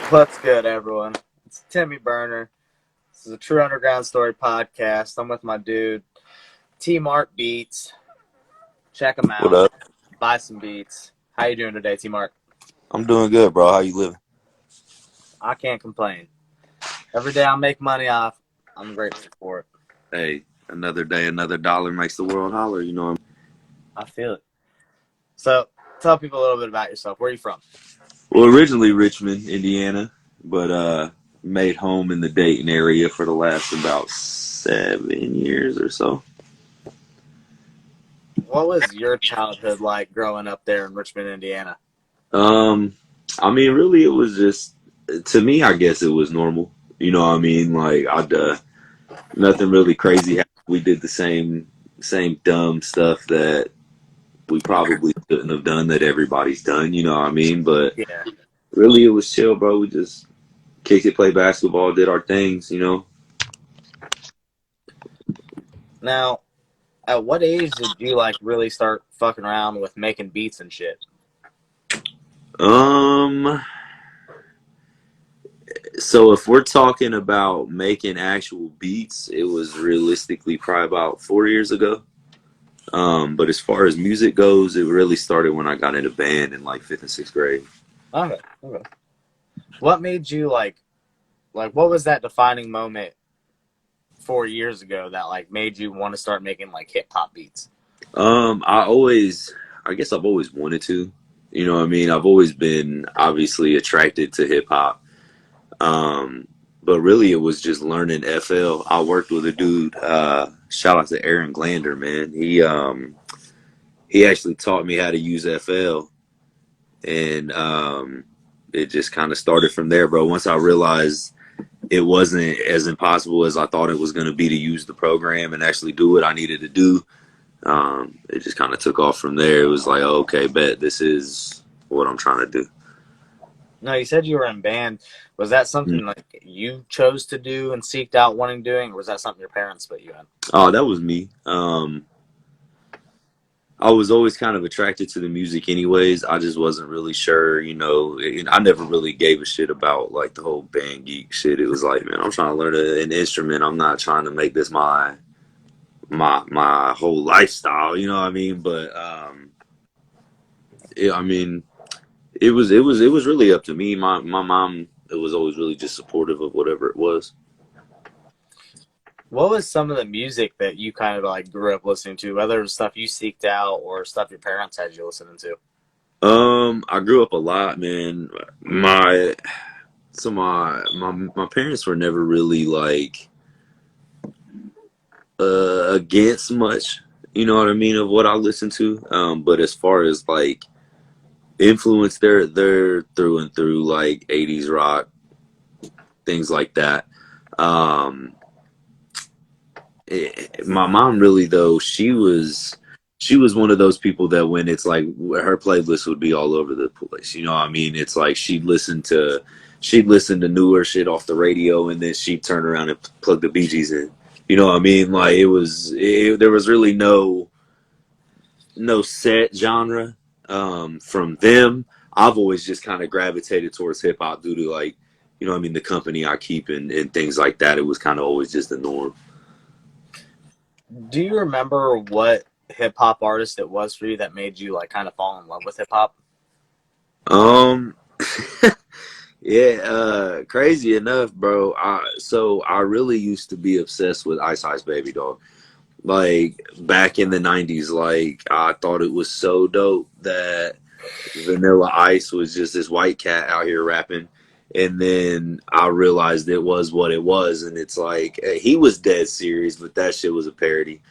What's good, everyone? It's Timmy Burner. This is a True Underground Story podcast. I'm with my dude, TMart Beats. Check them What out. up? Buy some beats. How you doing today, TMart? I'm doing good, bro. How you living? I can't complain. Every day I make money off, I'm grateful for it. Hey, another day, another dollar makes the world holler. You know what I feel it. So, tell people a little bit about yourself. Where are you from? Well, originally Richmond, Indiana, but made home in the Dayton area for the last about 7 years or so. What was your childhood like growing up there in Richmond, Indiana? Um, I mean, really, it was just to me. I guess it was normal. You know what I mean? Like, nothing really crazy happened. We did the same dumb stuff that we probably shouldn't have done that everybody's done. You know what I mean? But Yeah. really, it was chill, bro. We just kicked it, played basketball, did our things, you know. Now, at what age did you really start fucking around with making beats and shit? Um, so if we're talking about making actual beats, it was realistically probably about 4 years ago. But as far as music goes, it really started when I got in a band in like fifth and sixth grade. Okay. What made you what was that defining moment 4 years ago that made you want to start making hip hop beats? I guess I've always wanted to, you know what I mean? I've always been obviously attracted to hip hop. Um, but really, it was just learning FL. I worked with a dude. Shout out to Aaron Glander, man. He actually taught me how to use FL, and it just kind of started from there, bro. Once I realized it wasn't as impossible as I thought it was going to be to use the program and actually do what I needed to do, it just kind of took off from there. It was like, oh, okay, bet this is what I'm trying to do. No, you said you were in band. Was that something you chose to do and seeked out wanting doing, or was that something your parents put you in? Oh, that was me. I was always kind of attracted to the music anyways. I just wasn't really sure, you know, and I never really gave a shit about like the whole band geek shit. It was like, man, I'm trying to learn an instrument. I'm not trying to make this my whole lifestyle, you know what I mean? But I mean, it was really up to me. My mom, it was always really just supportive of whatever it was. What was some of the music that you kind of grew up listening to, whether it was stuff you seeked out or stuff your parents had you listening to? I grew up a lot, man. My parents were never really like against much, you know what I mean, of what I listen to. But as far as like influence, they're through and through like 80s rock, things like that. Um, my mom really though, she was one of those people that when it's like her playlist would be all over the place. You know what I mean? It's like she'd listen to newer shit off the radio and then she'd turn around and plug the Bee Gees in. You know what I mean? Like there was really no set genre from them. I've always just kind of gravitated towards hip hop due to like, you know what I mean, the company I keep and things like that. It was kind of always just the norm. Do you remember what hip hop artist it was for you that made you kind of fall in love with hip hop? Um, yeah, crazy enough, bro. So I really used to be obsessed with Ice Ice Baby Dog. Like back in the '90s, like I thought it was so dope that Vanilla Ice was just this white cat out here rapping. And then I realized it was what it was, and it's like he was dead serious, but that shit was a parody.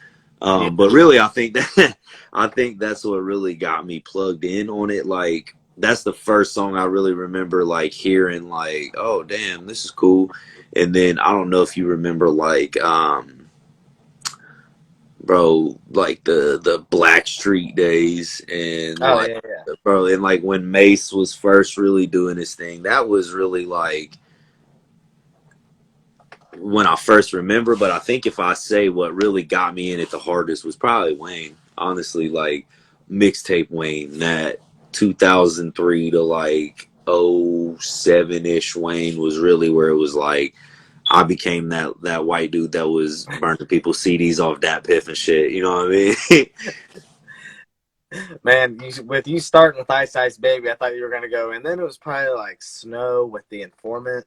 Yeah. But really, I think that I think that's what really got me plugged in on it. Like that's the first song I really remember like hearing like, oh damn, this is cool. And then I don't know if you remember like bro, like the Black Street days and Oh, like yeah, yeah. bro, and like when Mace was first really doing his thing, that was really like when I first remember. But I think if I say what really got me in it the hardest was probably Wayne. Honestly, like mixtape Wayne, that 2003 to like '07-ish. Wayne was really where it was like I became that white dude that was burning people's CDs off Dat Piff and shit. You know what I mean? Man, with you starting with Ice Ice Baby, I thought you were gonna go, and then it was probably like Snow with the Informant.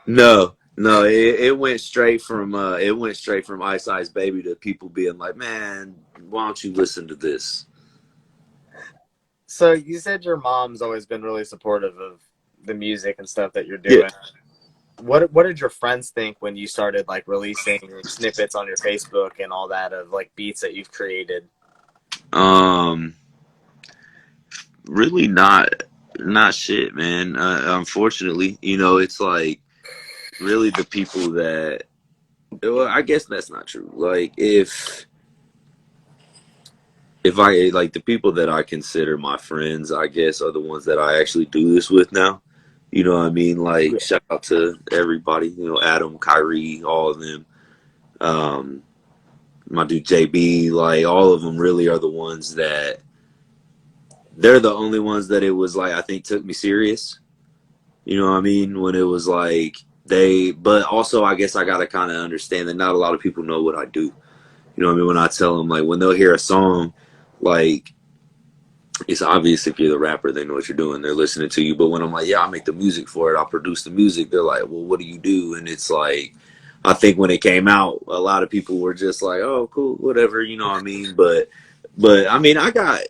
No, no, it went straight from Ice Ice Baby to people being like, man, why don't you listen to this? So you said your mom's always been really supportive of the music and stuff that you're Yeah. doing. What did your friends think when you started like releasing snippets on your Facebook and all that of like beats that you've created? Um, really not shit, man. Unfortunately, it's like really the people that. Well, I guess that's not true. Like if I like the people that I consider my friends, I guess are the ones that I actually do this with now. You know what I mean? Like Yeah. shout out to everybody. Adam, Kyrie, all of them. Um, my dude JB, like all of them really are the ones that they're the only ones that it was like I think took me serious. You know what I mean? When it was like but also I guess I gotta kind of understand that not a lot of people know what I do. You know what I mean? When I tell them like when they'll hear a song, like it's obvious if you're the rapper, they know what you're doing. They're listening to you. But when I'm like, yeah, I make the music for it, I'll produce the music. They're like, well, what do you do? And it's like, I think when it came out, a lot of people were just like, oh, cool, whatever, you know what I mean? But I mean, I got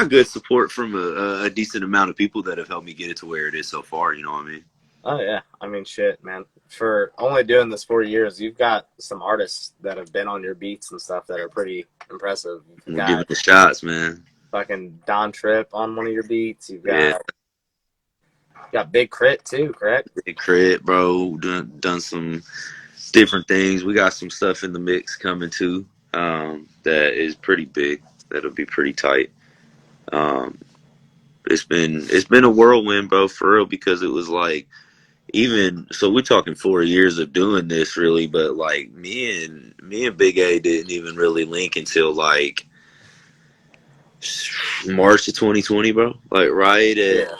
good support from a decent amount of people that have helped me get it to where it is so far. You know what I mean? Oh yeah, I mean shit, man. For only doing this 4 years, you've got some artists that have been on your beats and stuff that are pretty impressive. You've We're giving got the shots, man. fucking Don Trip on one of your beats. You've Yeah, got Big Crit too, correct? big credit, bro. Done some different things. We got some stuff in the mix coming too. That is pretty big. That'll be pretty tight. Um, it's been a whirlwind, bro, for real. Because it was like even so, we're talking 4 years of doing this, really. But like me and Big A didn't even really link until March of 2020, bro. Yeah.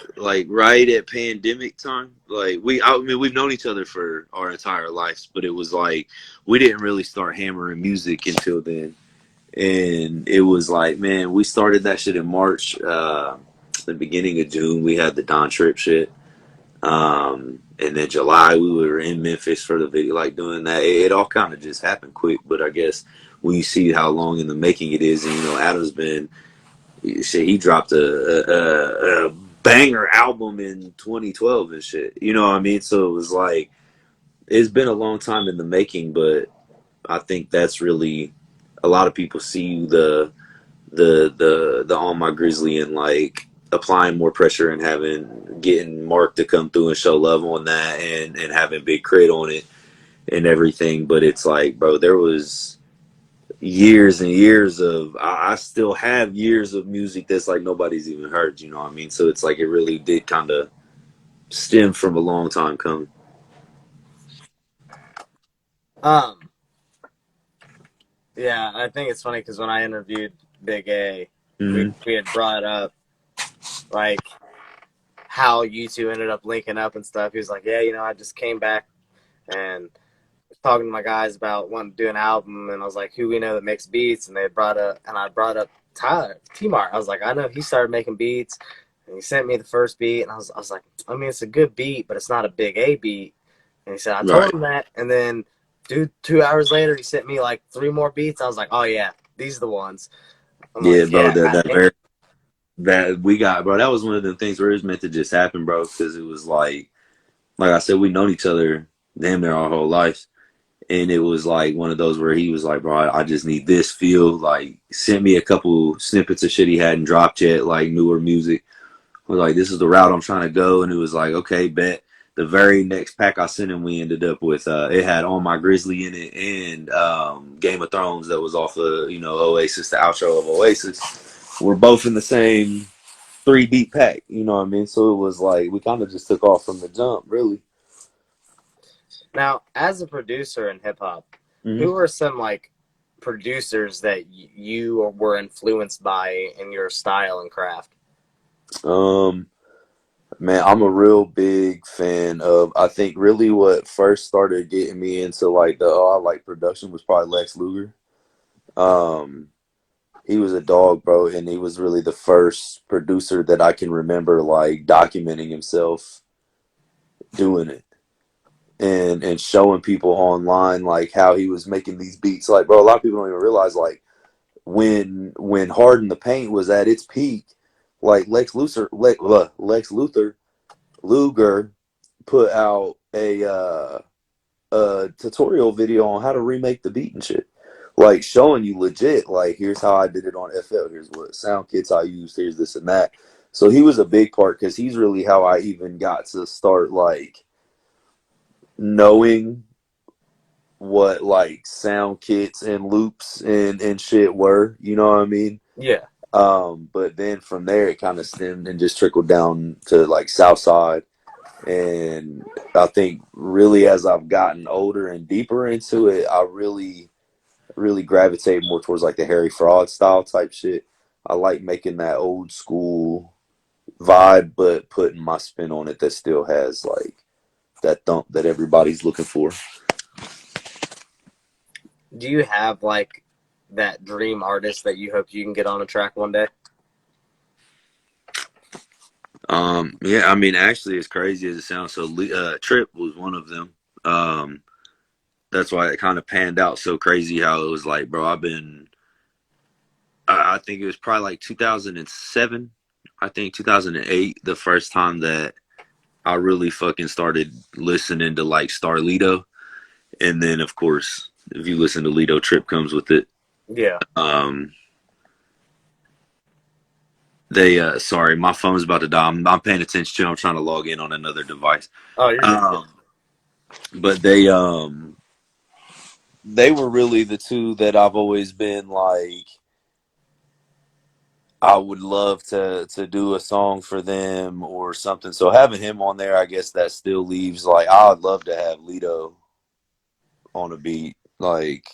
Right at pandemic time. I mean, we've known each other for our entire lives, but it was like we didn't really start hammering music until then. And it was like, man, we started that shit in March. The beginning of June, we had the Don Trip shit. And then July, we were in Memphis for the video, like doing that. It all kind of just happened quick, but I guess when you see how long in the making it is, and Adam's been shit, he dropped a banger album in 2012 and shit. You know what I mean? So it was like it's been a long time in the making, but I think that's really a lot of people see the on my grizzly and like applying more pressure and getting Mark to come through and show love on that and having Big Crit on it and everything. But it's like, bro, there was years and years of I still have years of music that's like nobody's even heard, you know what I mean? So it's like it really did kind of stem from a long time coming. Um. Yeah, I think it's funny because when I interviewed Big A, Mm-hmm. we had brought up like how you two ended up linking up and stuff. He was like, "Yeah, I just came back and was talking to my guys about wanting to do an album." And I was like, "Who we know that makes beats?" And I brought up Tyler TMart. I was like, "I know he started making beats." And he sent me the first beat, and I was like, "I mean, it's a good beat, but it's not a Big A beat." And he said, "I Right. told him that." And then, dude, 2 hours later, he sent me like three more beats. I was like, "Oh yeah, these are the ones." I'm like, Yeah, bro. "Yeah, That goddamn." very that we got, bro. That was one of the things where it was meant to just happen, bro. Because it was like I said, we known each other damn near our whole lives. And it was like one of those where he was like, bro, I just need this feel. Like, sent me a couple snippets of shit he hadn't dropped yet, like newer music. I was like, this is the route I'm trying to go. And it was like, okay, bet. The very next pack I sent him, we ended up with, it had On My Grizzly in it and Game of Thrones that was off of, Oasis, the outro of Oasis. We're both in the same 3 beat pack, you know what I mean? So it was like, we kind of just took off from the jump, really. Now, as a producer in hip hop, Mm-hmm. who are some like producers that you were influenced by in your style and craft? Um, Man, I'm a real big fan of. I think really what first started getting me into like the I like production was probably Lex Luger. Um, he was a dog, bro, and he was really the first producer that I can remember like documenting himself doing it and showing people online like how he was making these beats. Like, bro, a lot of people don't even realize like when Hard in the Paint was at its peak, like Lex Luthor Luger put out a tutorial video on how to remake the beat and shit. Like showing you legit, like here's how I did it on FL. Here's what sound kits I used. Here's this and that. So he was a big part because he's really how I even got to start like knowing what like sound kits and loops and shit were. You know what I mean? Yeah, But then from there it kind of stemmed and just trickled down to like Southside. And I think really as I've gotten older and deeper into it, I really gravitate more towards like the Harry Fraud style type shit. I like making that old school vibe, but putting my spin on it that still has like that thump that everybody's looking for. do you have like that dream artist that you hope you can get on a track one day? Yeah, I mean, actually, as crazy as it sounds, so Trip was one of them. Um, that's why it kind of panned out so crazy. How it was like, bro, I think it was probably like 2007. I think 2008, the first time that I really fucking started listening to like Starlito. And then, of course, if you listen to Lido, Trip comes with it. Yeah. Um, sorry, my phone's about to die. I'm paying attention to. I'm trying to log in on another device. Oh, you're good. Um, but they were really the two that I've always been like. I would love to do a song for them or something. So having him on there, I guess that still leaves like I would love to have Lido on a beat, like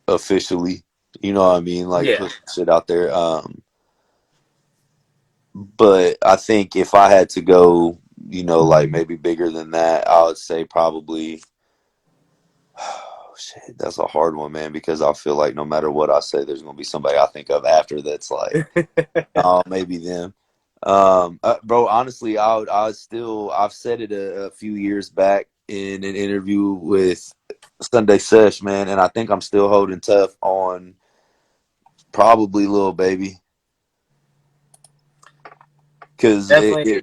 officially. You know what I mean? Like Yeah, put shit out there. But I think if I had to go, like maybe bigger than that, I would say probably. Oh, shit, that's a hard one, man. Because I feel like no matter what I say, there's gonna be somebody I think of after that's like, oh, maybe them. Bro, honestly, I've said it a few years back in an interview with Sunday Sesh, man, and I think I'm still holding tough on probably Lil Baby because definitely,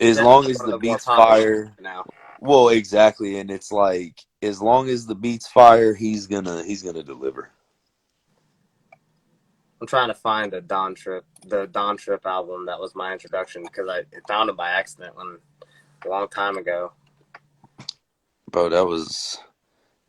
as long definitely as one of the the more beats popular fire, now. well, exactly, and it's like as long as the beats fire, he's gonna deliver. I'm trying to find the Don Trip album that was my introduction because I found it by accident a long time ago. Bro, that was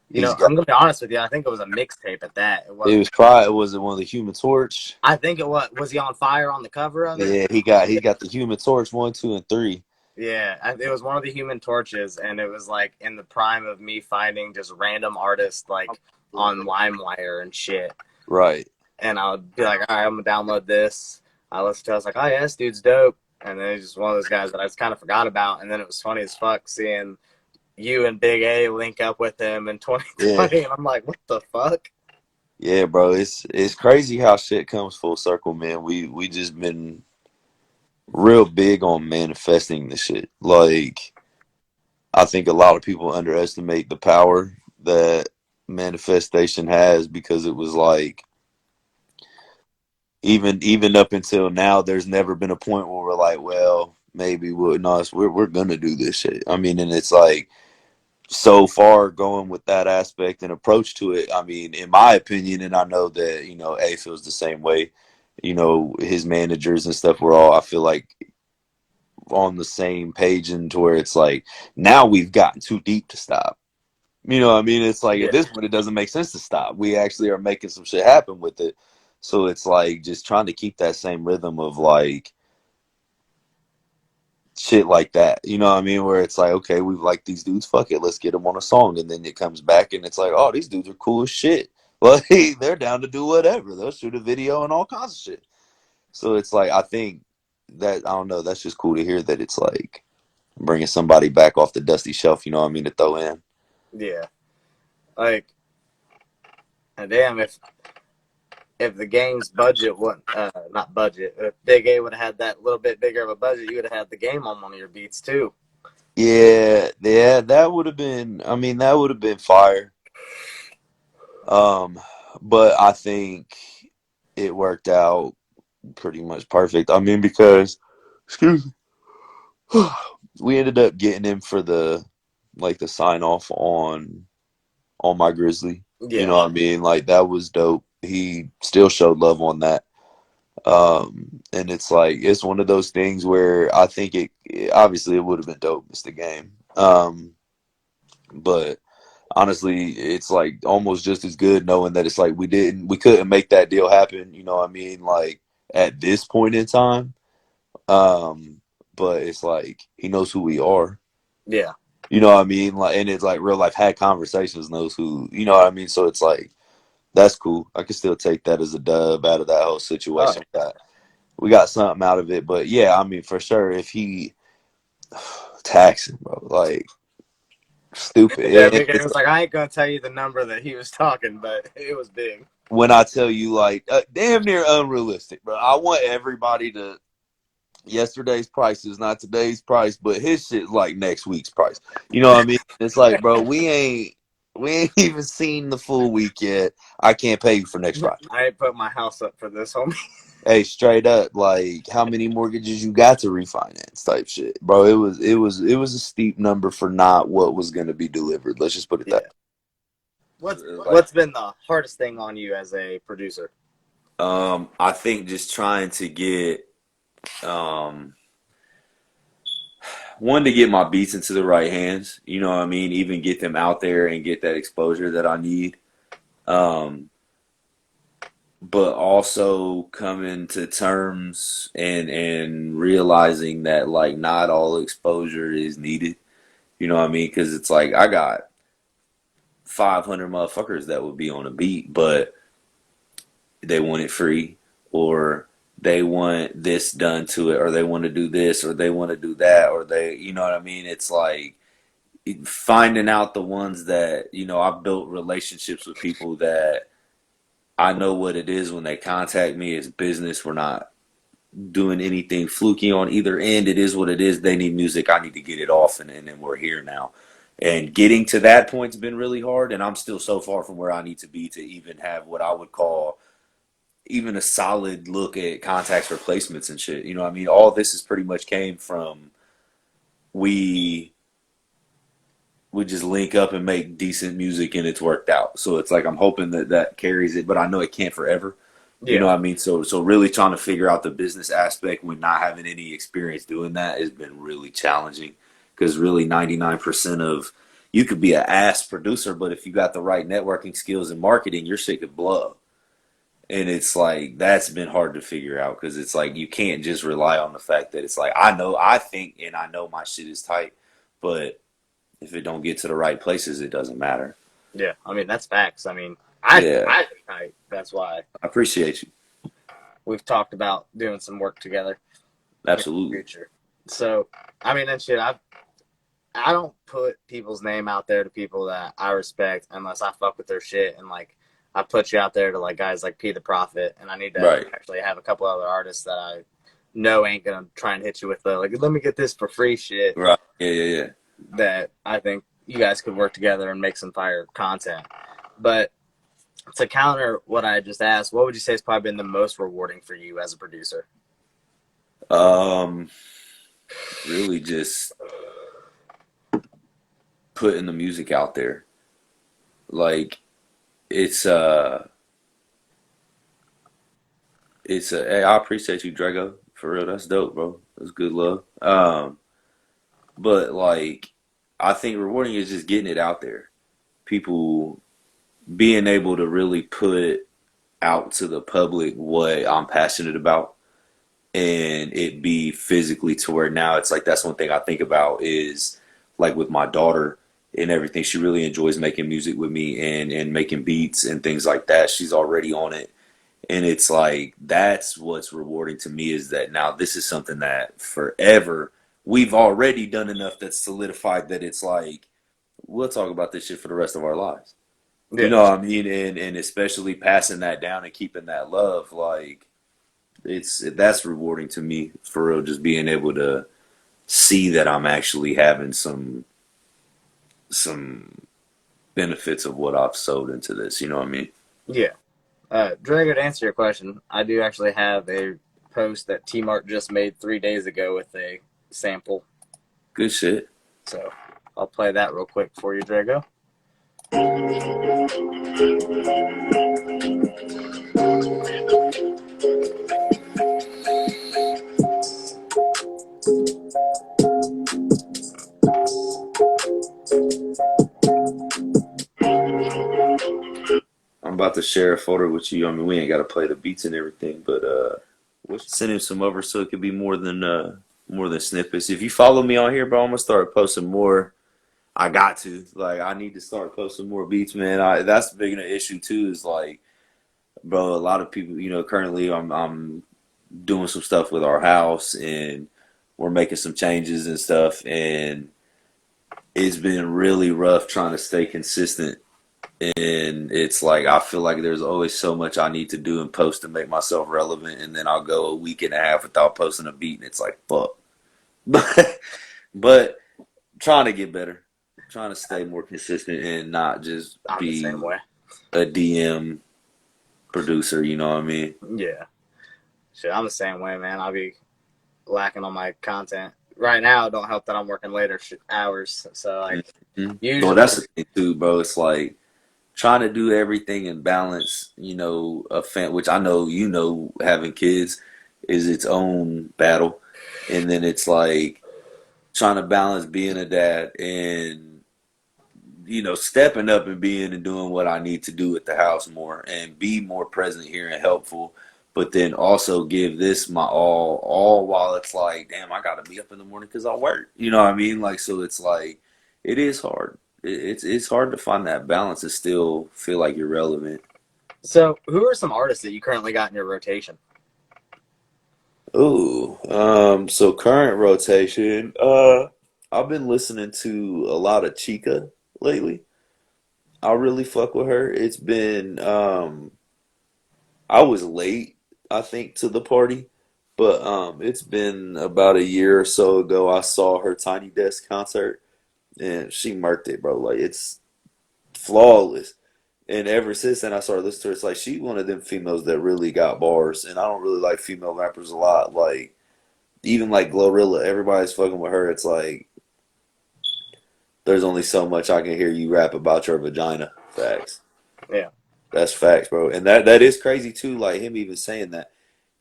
You he's know, got I'm gonna be honest with you. I think it was a mixtape at that. It it wasn't. was probably was it one of the Human Torch? I think it was. Was he on fire on the cover of it? Yeah, he got the Human Torch 1, 2, and 3. Yeah, it was one of the Human Torches, and it was like in the prime of me finding just random artists like on LimeWire and shit. Right. And I would be like, all right, I'm gonna download this. I listened to it, I was like, oh yeah, this dude's dope. And then he's just one of those guys that I just kind of forgot about. And then it was funny as fuck seeing you and Big A link up with him in Yeah. 2020. And I'm like, what the fuck? Yeah, bro. It's crazy how shit comes full circle, man. We just been real big on manifesting the shit. Like I think a lot of people underestimate the power that manifestation has because it was like even up until now, there's never been a point where we're like, well, maybe we're gonna do this shit. I mean, and it's like so far going with that aspect and approach to it. I mean, in my opinion, and I know that A feels the same way. His managers and stuff were all I feel like on the same page, and to where it's like now we've gotten too deep to stop. You know what I mean? It's like at Yeah. this point, it doesn't make sense to stop. We actually are making some shit happen with it. So it's like just trying to keep that same rhythm of like shit like that. You know what I mean? Where it's like, okay, we like these dudes, fuck it, let's get them on a song. And then it comes back and it's like, oh, these dudes are cool as shit. Like, they're down to do whatever. They'll shoot a video and all kinds of shit. So it's like, I think that I don't know. That's just cool to hear that it's like bringing somebody back off the dusty shelf. You know what I mean, to throw in. Yeah, like, and damn, if the game's budget wasn't not budget, if Big A would have had that little bit bigger of a budget, you would have had the game on one of your beats too. Yeah, yeah, that would have been. I mean, that would have been fire. Um, but I think it worked out pretty much perfect. I mean, because excuse me, we ended up getting him for the sign off on my Grizzly. You Yeah. know what I mean? Like that was dope. He still showed love on that. And it's like it's one of those things where I think obviously it would have been dope. It's the game. But honestly, it's like almost just as good knowing that it's like we couldn't make that deal happen. You know what I mean? Like at this point in time. Um, but it's like he knows who we are. Yeah. You know what I mean? Like, and it's like real life had conversations, knows who. You know what I mean? So it's like that's cool. I can still take that as a dub out of that whole Oh, situation. We got something out of it, but yeah, I mean for sure, if he taxing, bro, like stupid. yeah. And Big A it's was like, I ain't gonna tell you the number that he was talking, but it was big. when I tell you like damn near unrealistic, bro. I want everybody to yesterday's price is not today's price, but his shit like next week's price. You know what I mean? It's like, bro, we ain't even seen the full week yet. I can't pay you for next Friday. I ain't put my house up for this, homie. Hey, straight up, like how many mortgages you got to refinance type shit, bro. It was a steep number for not what was going to be delivered. Let's just put it that. Yeah. What's Like, what's been the hardest thing on you as a producer? I think just trying to get um one to get my beats into the right hands. You know what I mean? Even get them out there and get that exposure that I need. Um, but also coming to terms and realizing that like not all exposure is needed. You know what I mean? Because it's like I got 500 motherfuckers that would be on a beat, but they want it free, or they want this done to it, or they want to do this, or they want to do that, or you know what I mean? It's like finding out the ones that, I've built relationships with people that I know what it is when they contact me. It's business. We're not doing anything fluky on either end. It is what it is. They need music. I need to get it off, and then we're here now. And getting to that point's been really hard, and I'm still so far from where I need to be to even have what I would call even a solid look at contacts replacements and shit. You know what I mean? All this is pretty much came from we we just link up and make decent music and it's worked out. So it's like I'm hoping that that carries it, but I know it can't forever. You know Yeah. what I mean? So really trying to figure out the business aspect when not having any experience doing that has been really challenging because really 99% of you could be an ass producer, but if you got the right networking skills and marketing, your shit could blow. And it's like that's been hard to figure out because it's like you can't just rely on the fact that it's like I think and I know my shit is tight, but if it don't get to the right places, it doesn't matter. Yeah. I mean, that's facts. I mean, Yeah, that's why I appreciate you. we've talked about doing some work together in the Absolutely. future. So, I mean, and shit, I don't put people's name out there to people that I respect unless I fuck with their shit and like I put you out there to like guys like P the Prophet, and I need to Right. actually have a couple other artists that I know ain't gonna try and hit you with the like let me get this for free shit Right. Yeah, yeah, yeah. that I think you guys could work together and make some fire content. But to counter what I just asked, what would you say has probably been the most rewarding for you as a producer? Um, really just putting the music out there. Like it's hey, I appreciate you, Drago. For real, that's dope, bro. That's good love. But like I think rewarding is just getting it out there. People being able to really put out to the public what I'm passionate about and it be physically to where now it's like that's one thing I think about is like with my daughter and everything. She really enjoys making music with me and making beats and things like that. She's already on it. And it's like that's what's rewarding to me is that now this is something that forever we've already done enough that's solidified that it's like we'll talk about this shit for the rest of our lives. You Yeah, know what I mean? And especially passing that down and keeping that love, like that's rewarding to me for real. Just being able to see that I'm actually having some benefits of what I've sowed into this. You know what I mean? yeah. Drago, to answer your question, I do actually have a post that TMart just made 3 days ago with a sample. Good shit. So I'll play that real quick for you, Drago. I'm about to share a photo with you. I mean, we ain't got to play the beats and everything, but we'll send him some over so it could be more than snippets. If you follow me on here, bro, I'm gonna start posting more. I got to like I need to start posting more beats, man. That's the big issue too. Is like, bro, a lot of people, currently I'm doing some stuff with our house and we're making some changes and stuff, and it's been really rough trying to stay consistent. And it's like I feel like there's always so much I need to do and post to make myself relevant, and then I'll go a week and a half without posting a beat, and it's like fuck. But trying to get better, trying to stay more consistent and not just I'm the same be way. a DM producer. You know what I mean? Yeah. Shit, I'm the same way, man. I'll be lacking on my content. Right now, it don't help that I'm working later hours. So, like, Well, usually, that's the thing too, bro. It's like trying to do everything in balance. Which I know having kids is its own battle, and then it's like trying to balance being a dad and stepping up and being and doing what I need to do at the house more and be more present here and helpful, but then also give this my all while it's like, damn, I gotta be up in the morning because I work. You know what I mean? Like, so it's like, it is hard. It's hard to find that balance and still feel like you're relevant. so who are some artists that you currently got in your rotation? Ooh, so current rotation, I've been listening to a lot of Chica lately. I really fuck with her. It's been I was late, I think, to the party, but it's been about a year or so ago. I saw her Tiny Desk concert, and she murked it, bro. Like it's flawless. And ever since then, I started listening to her. It's like she one of them females that really got bars, and I don't really like female rappers a lot. Like even like Glorilla, everybody's fucking with her. It's like there's only so much I can hear you rap about your vagina. Facts. Yeah. That's facts, bro. And that is crazy too. Like him even saying that.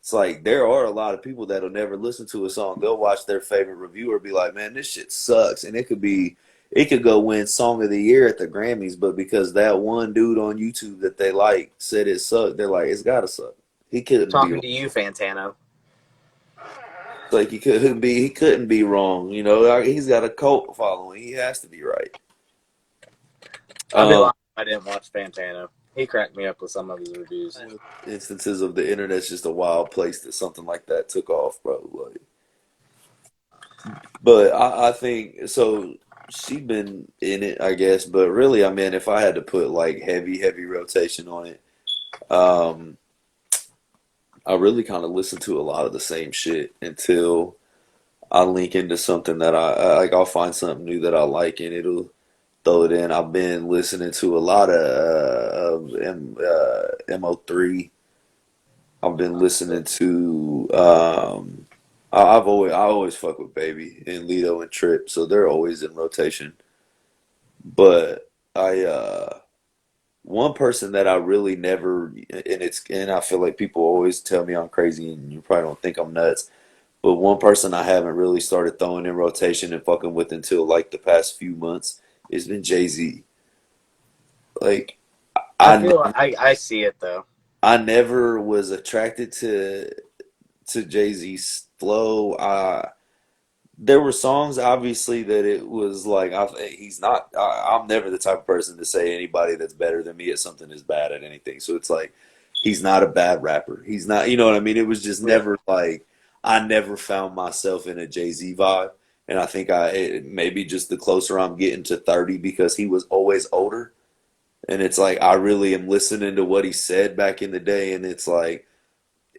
It's like there are a lot of people that'll never listen to a song. They'll watch their favorite reviewer be like, "Man, this shit sucks," and it could go win Song of the Year at the Grammys, but because that one dude on YouTube that they like said it sucked, they're like, "It's gotta suck." He couldn't be Talking wrong. to you, Fantano. Like he couldn't be wrong. Like, he's got a cult following. He has to be right. I'll be Um, lying if I didn't watch Fantano. He cracked me up with some of his reviews. Instances of the internet's just a wild place that something like that took off, bro. Like, but I think so. She been in it, I guess. But really, I mean, if I had to put like heavy rotation on it, um, I really kind of listen to a lot of the same shit until I link into something that like. I'll find something new that I like, and it'll throw it in. I've been listening to a lot of Mo3. I've been listening to I always fuck with Baby and Lido and Trip, so they're always in rotation. But I one person that I really never and I feel like people always tell me I'm crazy and you probably don't think I'm nuts. But one person I haven't really started throwing in rotation and fucking with until like the past few months has been Jay-Z. Like I I feel I see it though. I never was attracted to Jay-Z's flow. There were songs obviously that it was like he's not. I'm never the type of person to say anybody that's better than me at something is bad at anything. So it's like he's not a bad rapper. He's not, you know what I mean? It was just Yeah. never like I never found myself in a Jay-Z vibe. And I think maybe just the closer I'm getting to 30 because he was always older. And it's like I really am listening to what he said back in the day, and it's like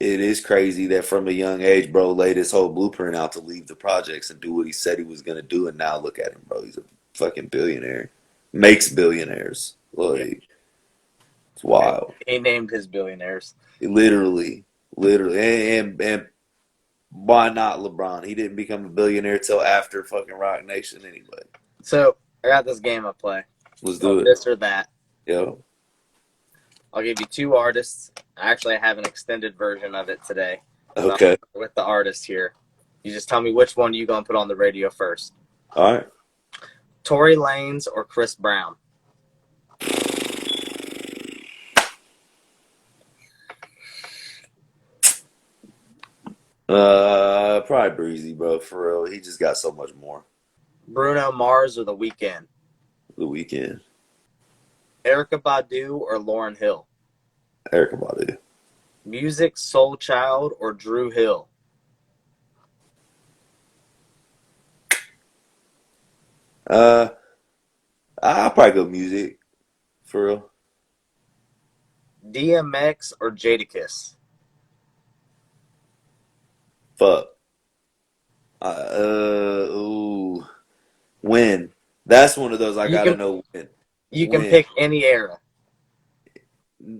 it is crazy that from a young age, bro, laid his whole blueprint out to leave the projects and do what he said he was gonna do, and now look at him, bro. He's a fucking billionaire, makes billionaires. Yeah. Like it's And wild, he named his billionaires. literally, literally, and why not LeBron? He didn't become a billionaire till after fucking Rock Nation anyway. So I got this game I play. Let's Called do it, this or that. yo. I'll give you two artists. Actually, I have an extended version of it today. So I'll Okay, start with the artist here. You just tell me which one you gonna put on the radio first. all right. Tory Lanez or Chris Brown? Probably Breezy, bro. For real, he just got so much more. Bruno Mars or The Weeknd? The weekend, Erykah Badu or Lauryn Hill? Erica Badu. Music Soul Child or Drew Hill? Uh, I'll probably go music for real. DMX or Jadakiss? Fuck. Ooh, when? That's one of those I You gotta can know when. you can When? pick any era.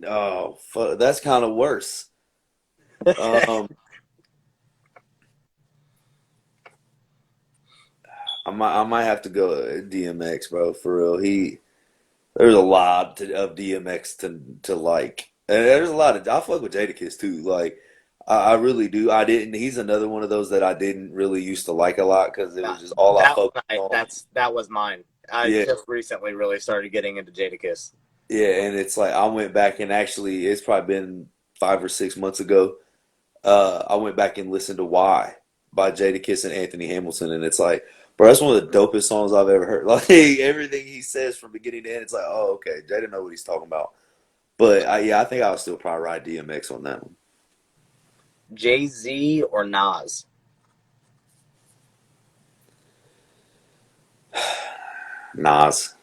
Oh, fuck. That's kind of worse. Um, I might have to go DMX, bro. For real. There's a lot of DMX to like. And there's a lot of I fuck with Jadakiss too. Like I really do. I didn't. He's another one of those that I didn't really used to like a lot because it was That just all I that focused on. that was mine. I Yeah, just recently really started getting into Jadakiss. yeah, and it's like I went back and actually it's probably been 5 or 6 months ago. I went back and listened to Why by Jadakiss and Anthony Hamilton, and it's like, bro, that's one of the dopest songs I've ever heard. Like everything he says from beginning to end, it's like, oh, okay, Jada know what he's talking about. But yeah, I think I'll still probably ride DMX on that one. Jay-Z or Nas? Nas,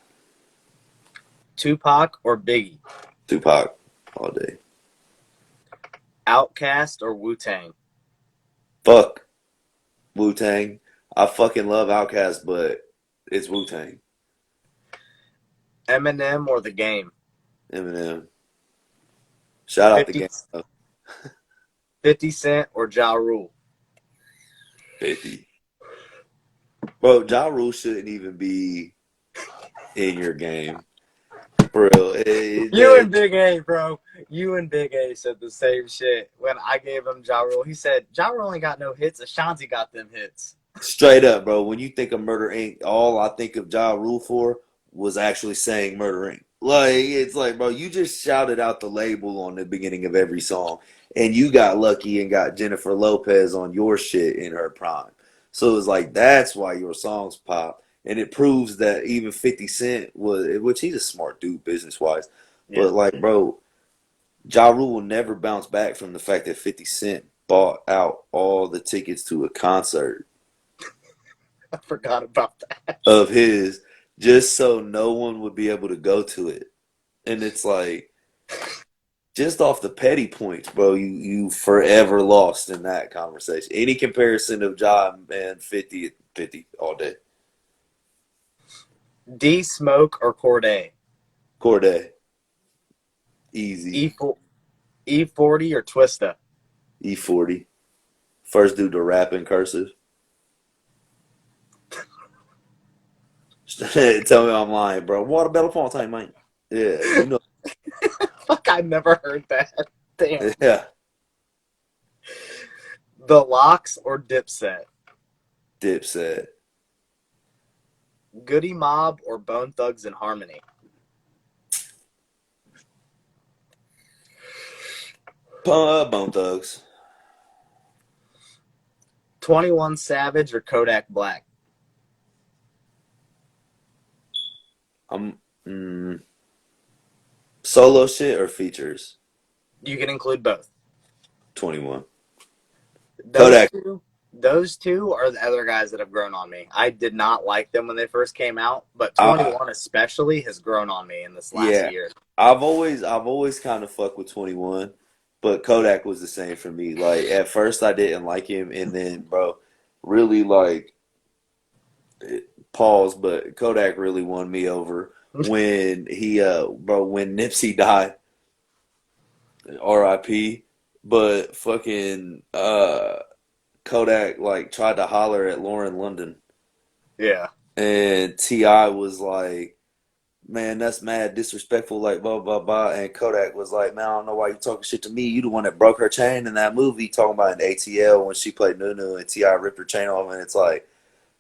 Tupac or Biggie? Tupac, all day. Outkast or Wu-Tang? Fuck Wu Tang. I fucking love Outkast, but it's Wu Tang. Eminem or The Game? Eminem. Shout out the 50, game. Though. 50 Cent or Ja Rule? 50. Bro, Ja Rule shouldn't even be in your game. For real. You and Big A, bro. You and Big A said the same shit when I gave him Ja Rule. He said, Ja Rule ain't got no hits. Ashanti got them hits. Straight up, bro. When you think of Murder Inc., all I think of Ja Rule for was actually saying Murder Inc. Like it's like, bro, you just shouted out the label on the beginning of every song, and you got lucky and got Jennifer Lopez on your shit in her prime. So it's like that's why your songs pop, and it proves that even 50 Cent was, which he's a smart dude business wise, Yeah. but like, bro, Ja Rule will never bounce back from the fact that 50 Cent bought out all the tickets to a concert I forgot about that. of his just so no one would be able to go to it. And it's like just off the petty points, bro, you forever lost in that conversation. Any comparison of John and 50 all day. D Smoke or Corday? Corday, easy. E40 or Twista? E40. First dude to rap in cursive. Tell me I'm lying, bro. Watermelon Fontaine, man. Yeah, you know. Fuck, I never heard that. Damn. Yeah, The Locks or Dipset? Dipset. Goody Mob or Bone Thugs and Harmony? Bone Thugs. 21 Savage or Kodak Black? I'm solo shit or features? You can include both. 21. Those Kodak. two, those two are the other guys that have grown on me. I did not like them when they first came out, but I 21 especially has grown on me in this last Yeah, year. I've always kind of fucked with 21, but Kodak was the same for me. Like at first I didn't like him, and then bro, really like pause, but Kodak really won me over when when Nipsey died, R.I.P. But fucking Kodak like tried to holler at Lauren London, Yeah, and T.I. was like, man, that's mad disrespectful, like blah blah blah. And Kodak was like, man, I don't know why you talking shit to me. You the one that broke her chain in that movie, talking about an ATL when she played Nunu and Ti ripped her chain off, and it's like,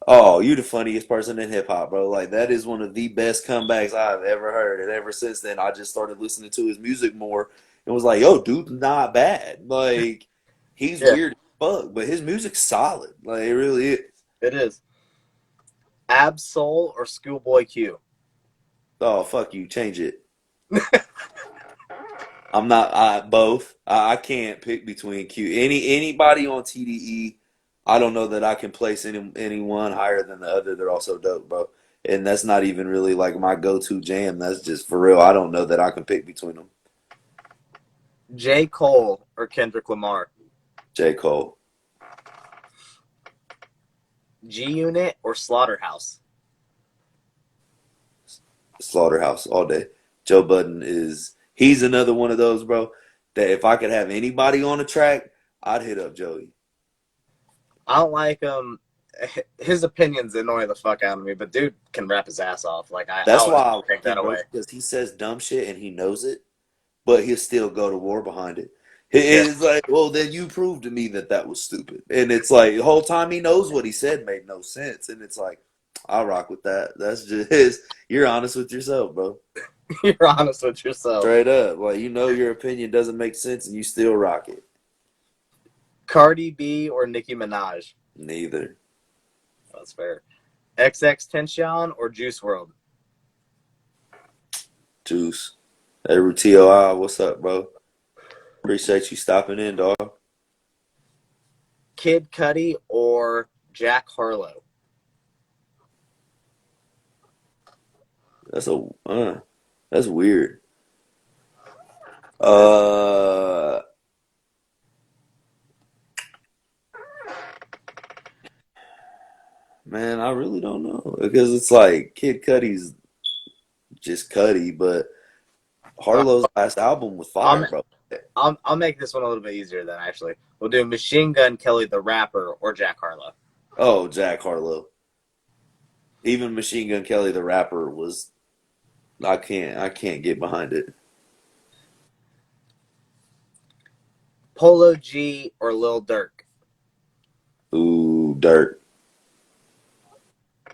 oh, you the funniest person in hip hop, bro. Like that is one of the best comebacks I've ever heard. And ever since then, I just started listening to his music more and was like, yo, dude's not bad. Like he's yeah, weird as fuck, but his music's solid. Like it really is. it is. Absol or Schoolboy Q? Oh fuck you, change it. I'm not. I both. I can't pick between anybody on TDE. I don't know that I can place anyone higher than the other. They're all so dope, bro. And that's not even really like my go-to jam. That's just for real. I don't know that I can pick between them. J. Cole or Kendrick Lamar? J. Cole, G Unit or Slaughterhouse? Slaughterhouse all day. Joe Budden is. He's another one of those, bro. That if I could have anybody on the track, I'd hit up Joey. I don't like him. His opinions annoy the fuck out of me, but dude can rap his ass off. Like I That's would why I take like that him, bro, away. because he says dumb shit and he knows it, but he'll still go to war behind it. Yeah, It's like, well, then you proved to me that that was stupid. And it's like, the whole time he knows what he said made no sense. And it's like, I rock with that. That's just, you're honest with yourself, bro. you're honest with yourself. Straight up. Like, you know, your opinion doesn't make sense and you still rock it. Cardi B or Nicki Minaj? Neither. That's fair. XX Tenshawn or Juice World? Juice. Hey, TOI, what's up, bro? Appreciate you stopping in, dog. Kid Cudi or Jack Harlow? That's that's weird. Uh, Man, I really don't know because it's like Kid Cudi's just Cudi, but Uh, Harlow's last album was I'll, fire, bro. I'll make this one a little bit easier then, actually. We'll do Machine Gun Kelly the rapper or Jack Harlow. Oh, Jack Harlow. Even Machine Gun Kelly, the rapper, was I can't get behind it. Polo G or Lil Durk? Ooh, Dirt.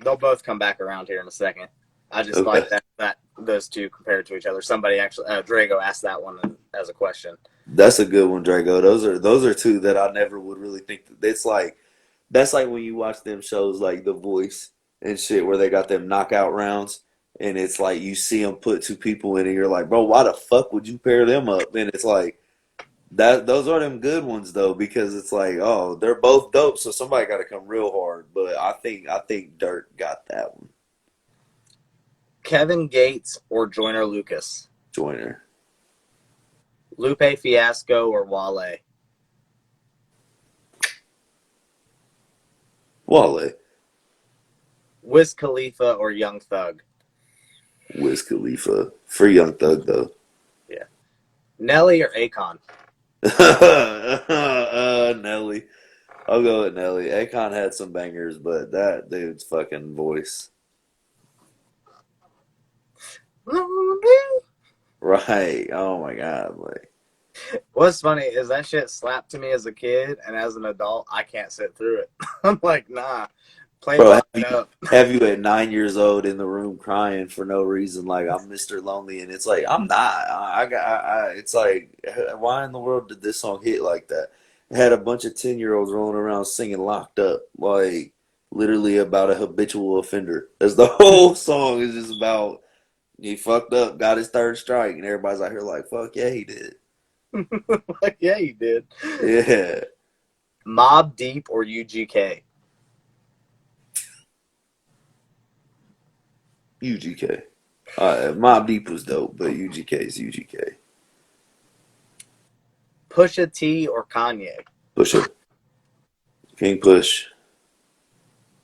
They'll both come back around here in a second. I just Okay, like that those two compared to each other. Somebody actually, Drago asked that one as a question. that's a good one, Drago. Those are two that I never would really think. It's like that's like when you watch them shows like The Voice and shit where they got them knockout rounds. And it's like you see them put two people in, and you're like, bro, why the fuck would you pair them up? And it's like, that those are them good ones though, because it's like, oh, they're both dope, so somebody got to come real hard. But I think Dirt got that one. Kevin Gates or Joyner Lucas? Joiner, Lupe Fiasco or Wale? Wale, Wiz Khalifa or Young Thug? Wiz Khalifa, Free Young Thug though. Yeah. Nelly or Akon? Nelly, I'll go with Nelly. Akon had some bangers, but that dude's fucking voice, right? Oh my god, like, What's funny is that shit slapped to me as a kid, and as an adult, I can't sit through it. I'm like, nah, play bro, have mine you up. have you at 9 years old in the room crying for no reason, like I'm Mr. Lonely, and it's like I'm not. It's like, why in the world did this song hit like that? It had a bunch of 10-year-olds rolling around singing "Locked Up," like literally about a habitual offender. As the whole song is just about he fucked up, got his third strike, and everybody's out here like, "Fuck yeah, he did." Like, yeah, you did. Yeah, Mob Deep or UGK? UGK. Mobb Deep was dope, but UGK is UGK. Pusha T or Kanye? Pusha. King Push.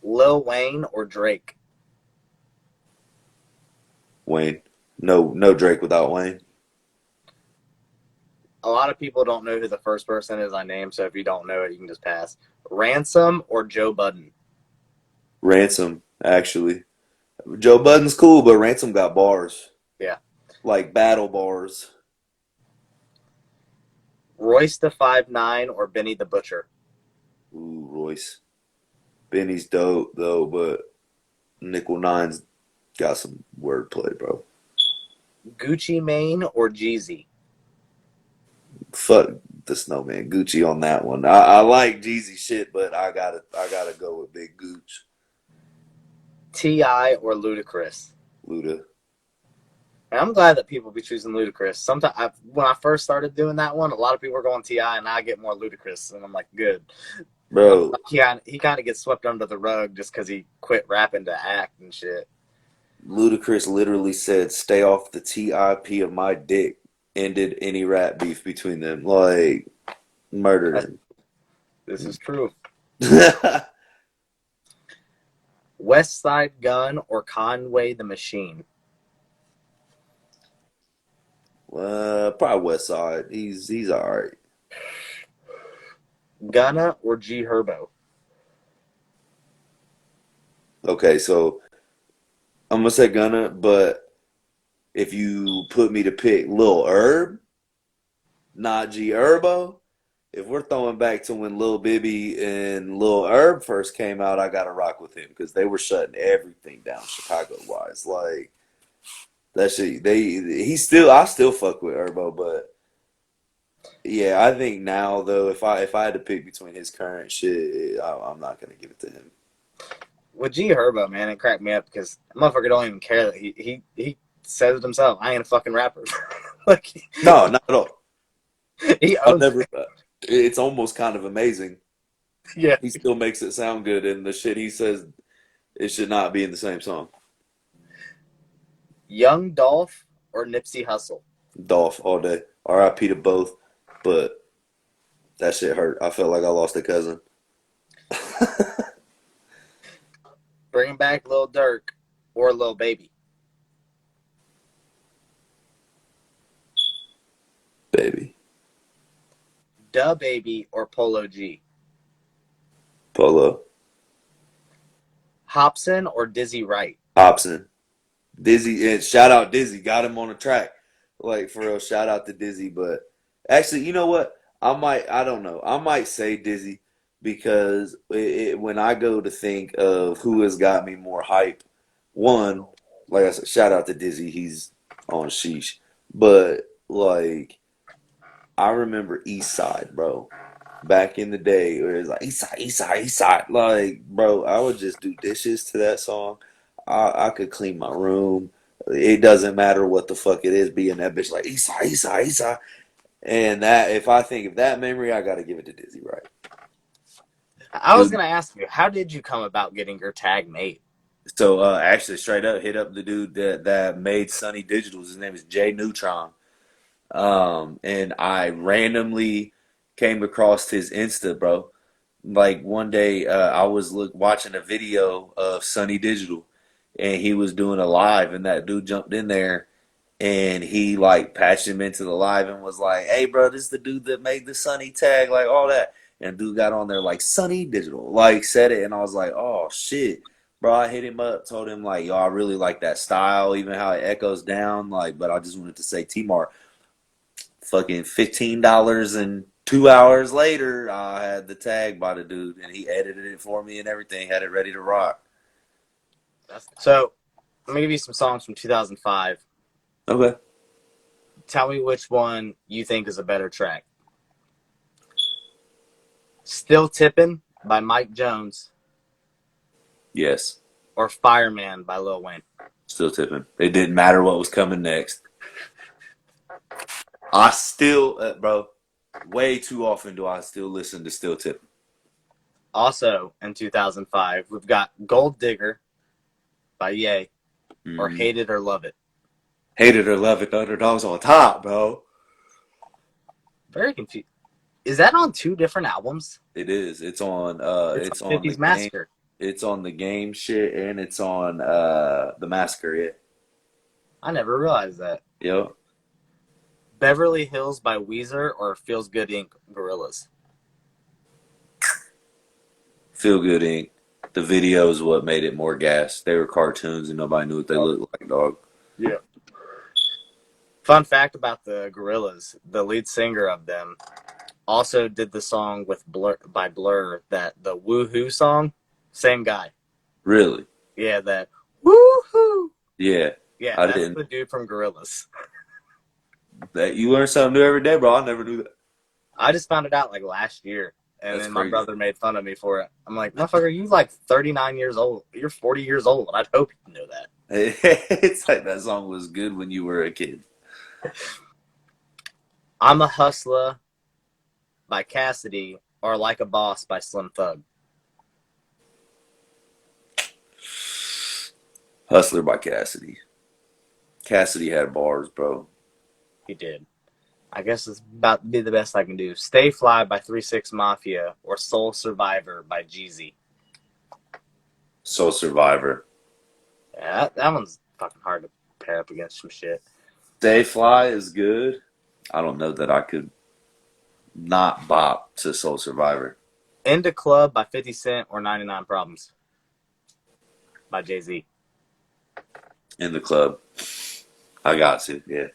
Lil Wayne or Drake? Wayne. No, no Drake without Wayne. A lot of people don't know who the first person is I named, so if you don't know it, you can just pass. Ransom or Joe Budden? Ransom, actually. Joe Budden's cool, but Ransom got bars. Yeah. Like battle bars. Royce the 5'9" or Benny the Butcher? Ooh, Royce. Benny's dope, though, but Nickel Nine's got some wordplay, bro. Gucci Mane or Jeezy? Fuck the Snowman. Gucci on that one. I like Jeezy shit, but I gotta go with Big Gooch. T.I. or Ludacris? Luda. And I'm glad that people be choosing Ludacris. Sometimes when I first started doing that one, a lot of people were going T.I. and I get more Ludacris, and I'm like, good. I feel Bro, like he kind of gets swept under the rug just because he quit rapping to act and shit. Ludacris literally said, "Stay off the TIP of my dick." Ended any rap beef between them. Like, That's, murdered this is true. him. West Side Gun or Conway the Machine? Probably West Side. He's all right. Gunna or G Herbo? Okay, so I'm gonna say Gunna, but if you put me to pick Lil Herb, not G Herbo, if we're throwing back to when Lil Bibby and Lil Herb first came out, I gotta rock with him because they were shutting everything down Chicago wise. Like that shit, I still fuck with Herbo, but yeah, I think now though, if I had to pick between his current shit, I'm not gonna give it to him. With G Herbo, man, it cracked me up because motherfucker don't even care that he says it himself. I ain't a fucking rapper. Like No, not at all. he I've owns never. It's almost kind of amazing. it. Yeah. He still makes it sound good, and the shit he says it should not be in the same song. Young Dolph or Nipsey Hussle? Dolph all day. R.I.P. to both, but that shit hurt. I felt like I lost a cousin. Bringing back Lil Durk or Lil Baby? Baby. Da Baby or Polo G? Polo. Hobson or Dizzy Wright? Hobson. Dizzy, and shout out Dizzy. Got him on the track. Like, for real, shout out to Dizzy. But actually, you know what? I don't know. I might say Dizzy because when I go to think of who has got me more hype, one, like I said, shout out to Dizzy. He's on sheesh. But, like, I remember East Side, bro. Back in the day, where it was like East Side, East Side, East Side. Like, bro, I would just do dishes to that song. I could clean my room. It doesn't matter what the fuck it is, being that bitch like East Side, East Side, East Side. And that, if I think of that memory, I got to give it to Dizzy, right? I was Dude, gonna ask you, how did you come about getting your tag made? so actually, straight up, hit up the dude that made Sunny Digitals. His name is Jay Neutron. And I randomly came across his Insta, bro. Like one day, I was watching a video of Sunny Digital, and he was doing a live, and that dude jumped in there, and he like patched him into the live and was like, "Hey, bro, this is the dude that made the Sunny tag, like all that." And dude got on there like Sunny Digital, like said it, and I was like, "Oh shit." Bro, I hit him up, told him like, yo, I really like that style, even how it echoes down, like, but I just wanted to say T-Mart. Fucking $15 and 2 hours later, I had the tag by the dude, and he edited it for me and everything. Had it ready to rock. So, let me give you some songs from 2005. Okay. Tell me which one you think is a better track. Still Tippin' by Mike Jones Yes. or Fireman by Lil Wayne? Still tipping. It didn't matter what was coming next. I still, bro, way too often do I still listen to Still Tip. Also, in 2005, we've got Gold Digger by Ye, or Mm-hmm. Hate It or Love It. Hate It or Love It, the Underdog's on top, bro. Very confused. Is that on two different albums? It is. It's It's on on the 50s game. Massacre. It's on the game shit, and it's on the Massacre. Yeah. I never realized that. Yep. Beverly Hills by Weezer or Feels Good Inc. Gorillaz? Feel Good Inc. The video is what made it more gas. They were cartoons, and nobody knew what they looked like, dog. Yeah. Fun fact about the Gorillaz: the lead singer of them also did the song with Blur by Blur, that the Woohoo song. Same guy. Really? Yeah, that Woohoo. Yeah. Yeah, I that's didn't. the dude from Gorillaz. That you learn something new every day, bro. I never knew that. I just found it out like last year, and That's then my crazy. brother made fun of me for it. I'm like, motherfucker, you like 39 years old. You're 40 years old. I'd hope you know that. It's like that song was good when you were a kid. I'm a Hustler by Cassidy or Like a Boss by Slim Thug. Hustler by Cassidy. Cassidy had bars, bro. He did. I guess it's about to be the best I can do. Stay Fly by 3 6 Mafia or Soul Survivor by Jeezy. Soul Survivor. Yeah, that one's fucking hard to pair up against some shit. Stay Fly is good. I don't know that I could not bop to Soul Survivor. End a Club by 50 Cent or 99 Problems by Jay Z. In the club. I got to, yeah.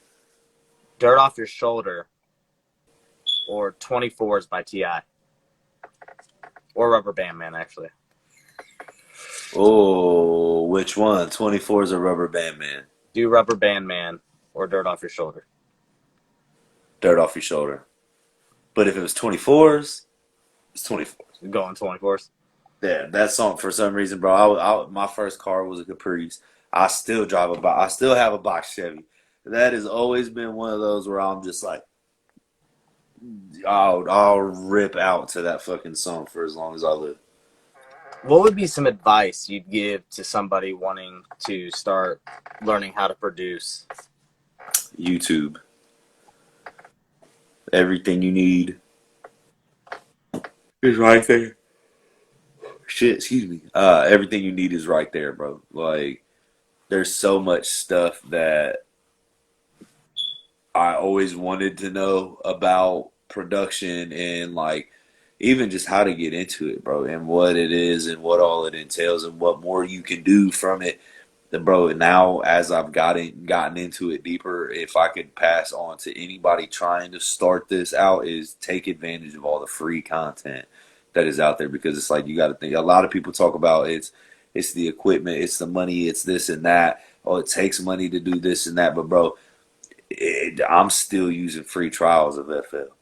Dirt Off Your Shoulder or 24s by T.I. Or Rubber Band Man, actually. Oh, which one? 24 is a Rubber Band Man. Do Rubber Band Man or Dirt Off Your Shoulder. Dirt Off Your Shoulder. But if it was 24s, it's 24s. Going 24s. Yeah, that song for some reason, bro. My first car was a Caprice. I still drive a box. I still have a box Chevy. That has always been one of those where I'm just like, I'll rip out to that fucking song for as long as I live. What would be some advice you'd give to somebody wanting to start learning how to produce? YouTube. Everything you need is right there. Shit, excuse me. Everything you need is right there, bro. Like, there's so much stuff that I always wanted to know about production and like even just how to get into it, bro, and what it is and what all it entails and what more you can do from it. Then, bro, now as I've gotten into it deeper, if I could pass on to anybody trying to start this out, is take advantage of all the free content that is out there, because it's like you got to think. A lot of people talk about it's the equipment, it's the money, it's this and that. Oh, it takes money to do this and that, but bro, I'm still using free trials of FL.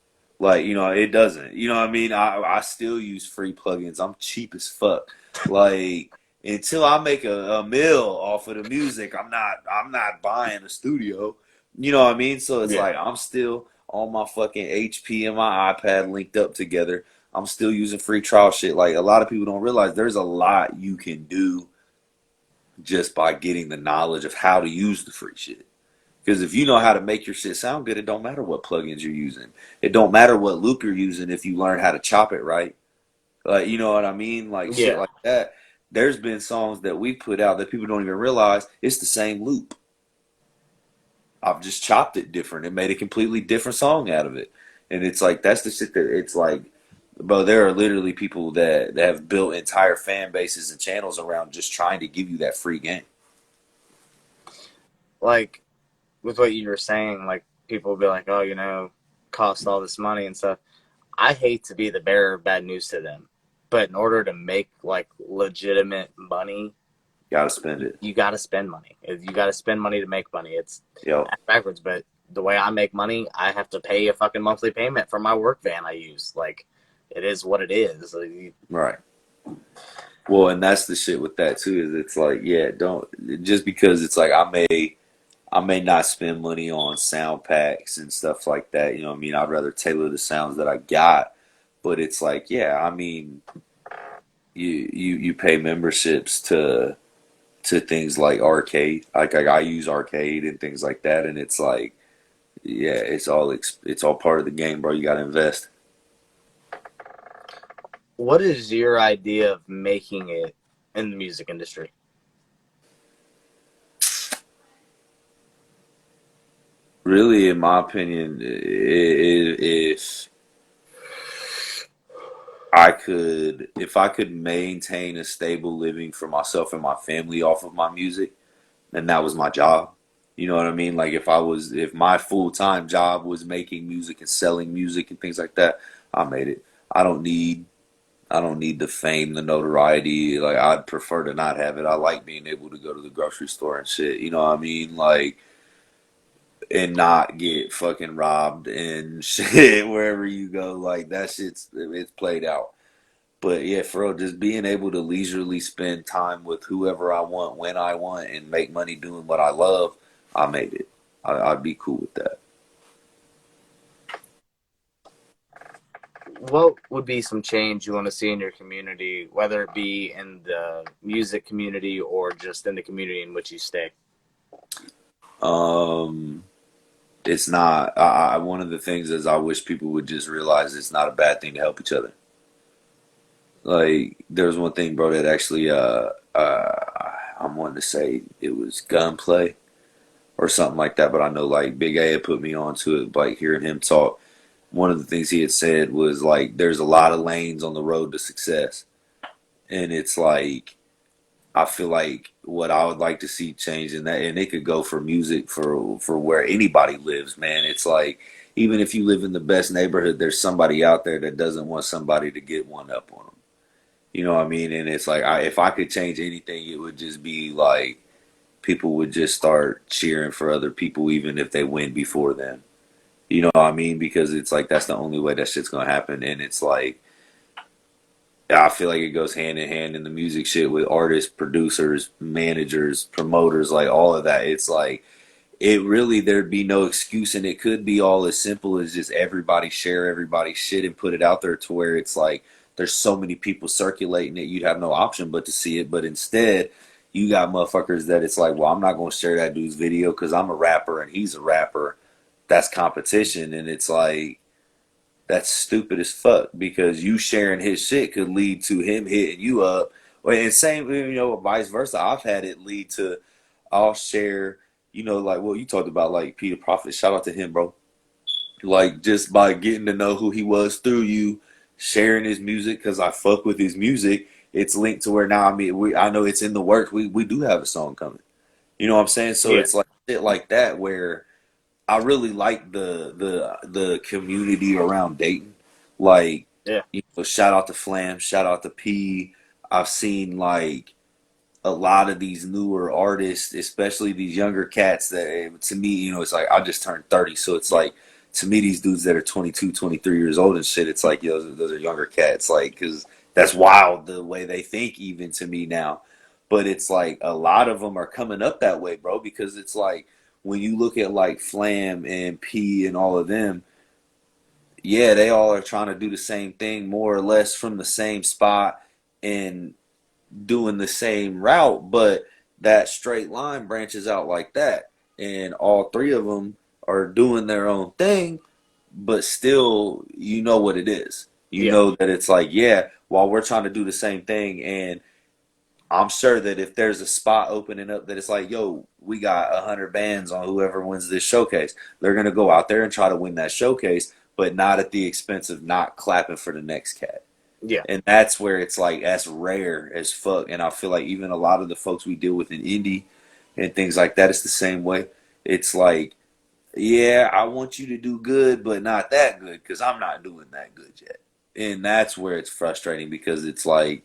Like, it doesn't. You know what I mean? I still use free plugins. I'm cheap as fuck. Like, until I make a mill off of the music, I'm not buying a studio. You know what I mean? So it's Yeah. like I'm still on my fucking HP and my iPad linked up together. I'm still using free trial shit. Like, a lot of people don't realize there's a lot you can do just by getting the knowledge of how to use the free shit. Because if you know how to make your shit sound good, it don't matter what plugins you're using. It don't matter what loop you're using if you learn how to chop it right. Like, you know what I mean? Like, shit Yeah. like that. There's been songs that we put out that people don't even realize it's the same loop. I've just chopped it different and made a completely different song out of it. And it's like, that's the shit that it's like, bro, there are literally people that have built entire fan bases and channels around just trying to give you that free game. Like, with what you were saying, like, people will be like, oh, cost all this money and stuff. I hate to be the bearer of bad news to them. But in order to make, like, legitimate money, Gotta spend it. you got to spend money. You got to spend money to make money. It's Yo. backwards, but the way I make money, I have to pay a fucking monthly payment for my work van I use. Like, it is what it is. Right. Well, and that's the shit with that too, is it's like, yeah, don't, just because it's like I may I may not spend money on sound packs and stuff like that. You know what I mean? I'd rather tailor the sounds that I got. But it's like, yeah, I mean, you pay memberships to things like arcade. Like I use arcade and things like that, and it's like, yeah, it's all part of the game, bro. You got to invest. What is your idea of making it in the music industry? Really, in my opinion, if if I could maintain a stable living for myself and my family off of my music, then that was my job. You know what I mean? Like if my full time job was making music and selling music and things like that, I made it. I don't need I don't need the fame, the notoriety. Like I'd prefer to not have it. I like being able to go to the grocery store and shit. You know what I mean? Like and not get fucking robbed and shit wherever you go. Like that shit's it's played out. But yeah, for real, just being able to leisurely spend time with whoever I want, when I want, and make money doing what I love, I made it. I'd be cool with that. What would be some change you want to see in your community, whether it be in the music community or just in the community in which you stay? Um, it's not. One of the things is I wish people would just realize it's not a bad thing to help each other. Like there's one thing, bro, that actually I'm wanting to say it was gunplay or something like that, but I know like Big A had put me onto it. Like hearing him talk, one of the things he had said was like there's a lot of lanes on the road to success, and it's like I feel like what I would like to see change in that, and it could go for music for where anybody lives, man. It's like even if you live in the best neighborhood, there's somebody out there that doesn't want somebody to get one up on them. You know what I mean? And it's like if I could change anything, it would just be like people would just start cheering for other people, even if they win before them. You know what I mean? Because it's like that's the only way that shit's gonna happen. And it's like I feel like it goes hand in hand in the music shit with artists, producers, managers, promoters, like all of that. It's like it really there'd be no excuse, and it could be all as simple as just everybody share everybody's shit and put it out there to where it's like there's so many people circulating it, you'd have no option but to see it. But instead, you got motherfuckers that it's like, well, I'm not going to share that dude's video because I'm a rapper and he's a rapper. That's competition, and it's like that's stupid as fuck because you sharing his shit could lead to him hitting you up. And same, vice versa. I've had it lead to I'll share, like what you talked about, like Peter Prophet. Shout out to him, bro. Like just by getting to know who he was through you, sharing his music because I fuck with his music. It's linked to where now I know it's in the works. We do have a song coming. You know what I'm saying? So Yeah, it's like shit like that where I really like the community around Dayton. Like, yeah, shout out to Flam, shout out to P. I've seen like a lot of these newer artists, especially these younger cats that to me, it's like I just turned 30. So it's like to me, these dudes that are 22, 23 years old and shit, it's like, those are younger cats. Like, cause that's wild the way they think even to me now. But it's like a lot of them are coming up that way, bro, because it's like when you look at like Flam and P and all of them, yeah, they all are trying to do the same thing more or less from the same spot and doing the same route, but that straight line branches out like that. And all three of them are doing their own thing, but still, you know what it is. You yeah, know that it's like, yeah, while we're trying to do the same thing, and I'm sure that if there's a spot opening up that it's like, yo, we got 100 bands on whoever wins this showcase, they're gonna go out there and try to win that showcase, but not at the expense of not clapping for the next cat. yeah, And that's where it's like that's rare as fuck. And I feel like even a lot of the folks we deal with in indie and things like that, it's the same way. It's like, yeah, I want you to do good, but not that good because I'm not doing that good yet. And that's where it's frustrating because it's like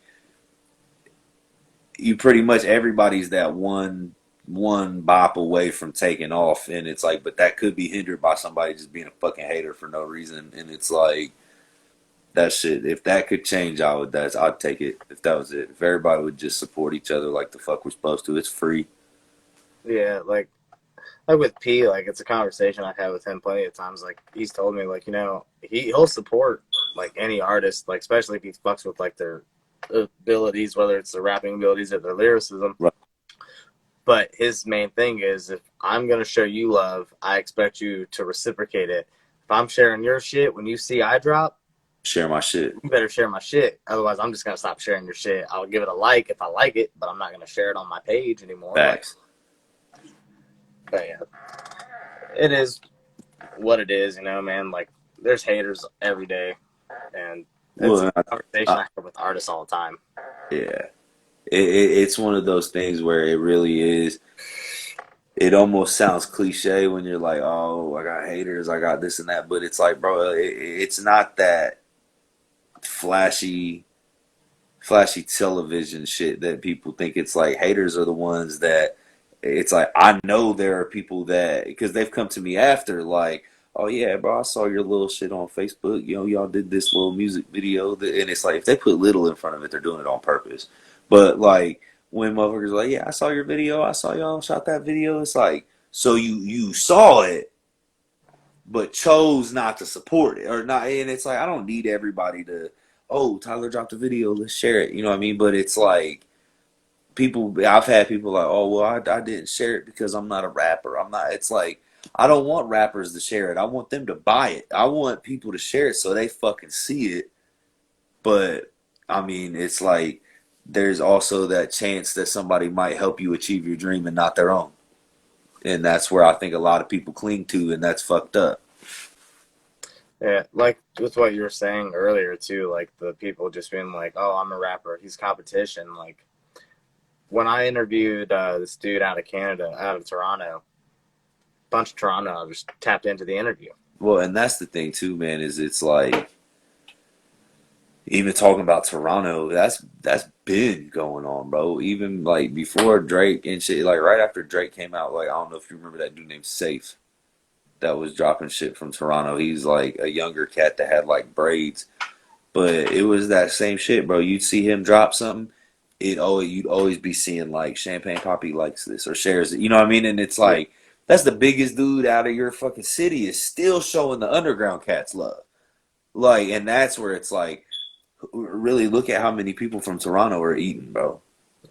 you pretty much everybody's that one bop away from taking off, and it's like, but that could be hindered by somebody just being a fucking hater for no reason. And it's like that shit. If that could change, I'd take it. If that was it, if everybody would just support each other like the fuck we're supposed to, it's free. yeah. Like like with P, like it's a conversation I've had with him plenty of times. Like he's told me, like, you know, he'll support like any artist, like especially if he fucks with like their abilities, whether it's their rapping abilities or their lyricism. Right. But his main thing is, if I'm gonna show you love, I expect you to reciprocate it. If I'm sharing your shit when you see I drop, Share my shit. you better share my shit. Otherwise, I'm just gonna stop sharing your shit. I'll give it a like if I like it, but I'm not gonna share it on my page anymore. Like, Facts. but yeah, it is what it is, you know, man. Like, there's haters every day, and it's a Well, conversation I have with artists all the time. yeah, it's one of those things where it really is. It almost sounds cliche when you're like, "Oh, I got haters, I got this and that," but it's like, bro, it's not that flashy, flashy television shit that people think. It's like haters are the ones that it's like I know there are people that because they've come to me after like, oh yeah, bro, I saw your little shit on Facebook. You know, y'all did this little music video, and it's like if they put little in front of it, they're doing it on purpose. But like when motherfuckers are like, yeah, I saw your video, I saw y'all shot that video. It's like so you saw it, but chose not to support it or not, and it's like I don't need everybody to. Oh, Tyler dropped a video, let's share it. You know what I mean? But it's like people I've had people like, oh well, I didn't share it because I'm not a rapper. I'm not. It's like I don't want rappers to share it. I want them to buy it. I want people to share it so they fucking see it. But I mean, it's like there's also that chance that somebody might help you achieve your dream and not their own. And that's where I think a lot of people cling to, and that's fucked up. Yeah, like with what you were saying earlier too, like the people just being like, "Oh, I'm a rapper. He's competition." Like when I interviewed this dude out of Canada, out of Toronto, a bunch of Toronto just tapped into the interview. Well, and that's the thing too, man, is it's like even talking about Toronto, that's been going on, bro. Even like before Drake and shit, like right after Drake came out, like I don't know if you remember that dude named Safe that was dropping shit from Toronto. He's like a younger cat that had like braids, but it was that same shit, bro. You'd see him drop something, you'd always be seeing like Champagne Poppy likes this or shares it. You know what I mean? And it's Yeah, like that's the biggest dude out of your fucking city is still showing the underground cats love. Like, and that's where it's like really look at how many people from Toronto are eating, bro.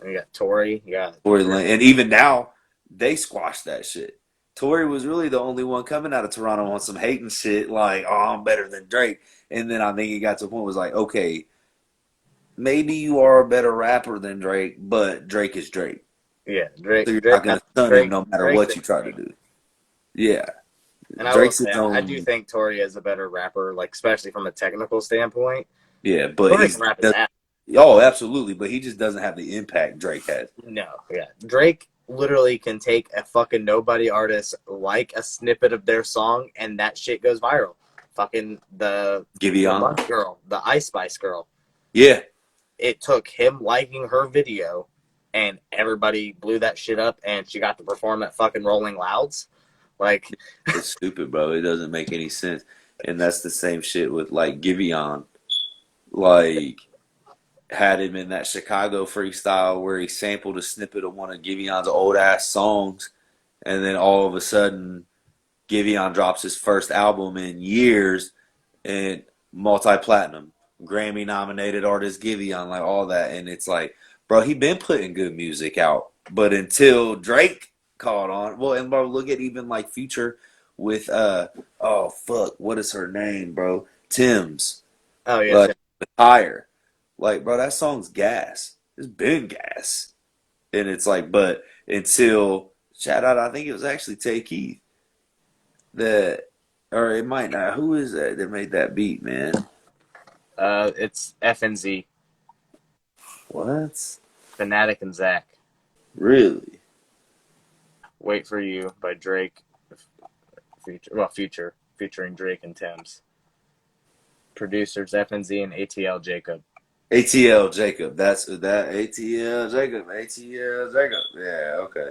and you got Tory, you got Tory Drake. Lane, and even now they squashed that shit. Tory was really the only one coming out of Toronto on some hating shit, like, "Oh, I'm better than Drake." And then I think it got to a point where it was like, okay, maybe you are a better rapper than Drake, but Drake is Drake, Yeah, so you're Drake, not gonna stun him no matter Drake's what in you try to Drake. do. Yeah, And I will Drake's his say, I do own. think Tory is a better rapper, like especially from a technical standpoint. Yeah, but Tory can rap his ass. oh, absolutely, but he just doesn't have the impact Drake has. No, yeah, Drake literally can take a fucking nobody artist, like a snippet of their song, and that shit goes viral. Fucking the Giveon. Munch girl, the Ice Spice girl. Yeah, It took him liking her video, and everybody blew that shit up, and she got to perform at fucking Rolling Louds. Like, it's stupid, bro. It doesn't make any sense. And that's the same shit with like Giveon. Like had him in that Chicago freestyle where he sampled a snippet of one of Giveon's old ass songs, and then all of a sudden Giveon drops his first album in years and multi platinum, Grammy nominated artist Giveon, like all that, and it's like, bro, he been putting good music out, but until Drake caught on, well, and bro, look at even like Future with oh fuck, what is her name, bro? Tim's, oh yeah, like Tim. with Higher, like bro, that song's gas. It's been gas, and it's like, but until shout out, I think it was actually Tay Keith that, or it might not. Who is that made that beat, man? It's FNZ, What? Fanatic and Zach. Really? Wait for You by Drake, Future featuring Drake and Tim's. Producers FNZ and ATL Jacob. ATL Jacob. That's that ATL Jacob. ATL Jacob. Yeah, okay.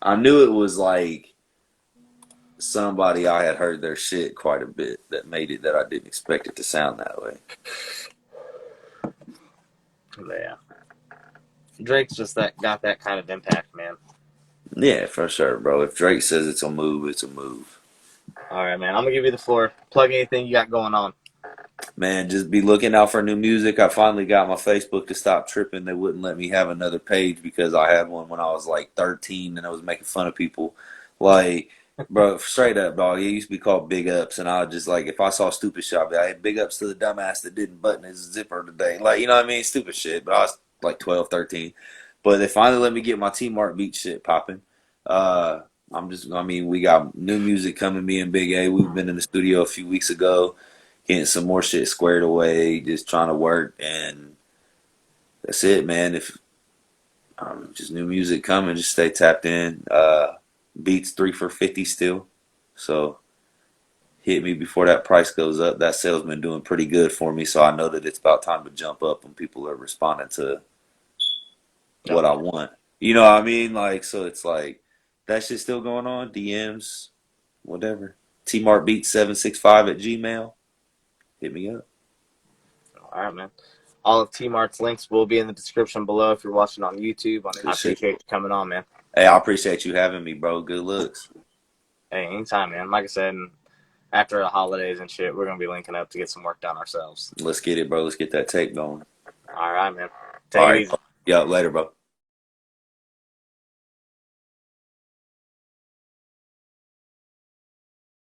I knew it was like somebody I had heard their shit quite a bit that made it that I didn't expect it to sound that way. But yeah, Drake's just got that kind of impact, man. Yeah, for sure, bro. If Drake says it's a move, it's a move. All right, man. I'm gonna give you the floor. Plug anything you got going on. Man, just be looking out for new music. I finally got my Facebook to stop tripping. They wouldn't let me have another page because I had one when I was like 13 and I was making fun of people. Like, bro, straight up, dog. It used to be called Big Ups, and I would just like, if I saw stupid shit, I'd be like, hey, big ups to the dumbass that didn't button his zipper today. Like, you know what I mean? Stupid shit. But I was like 12, 13. But they finally let me get my TMart beat shit popping. Uh, I mean, we got new music coming, me and Big A. We've been in the studio a few weeks ago getting some more shit squared away, just trying to work, and that's it, man. If just new music coming, just stay tapped in. Beats 3 for $50 still, so hit me before that price goes up. That sale's been doing pretty good for me, so I know that it's about time to jump up when people are responding to Oh what I yeah. want. You know what I mean? Like, so it's like that shit's still going on. DMs, whatever. TMartBeat765 at Gmail. Hit me up. All right, man. All of T-Mart's links will be in the description below if you're watching on YouTube. I Good shit. appreciate you coming on, man. Hey, I appreciate you having me, bro. Good looks. Hey, anytime, man. Like I said, after the holidays and shit, we're gonna be linking up to get some work done ourselves. Let's get it, bro. Let's get that tape going. All right, man. All Take it right. easy. Yeah, later, bro.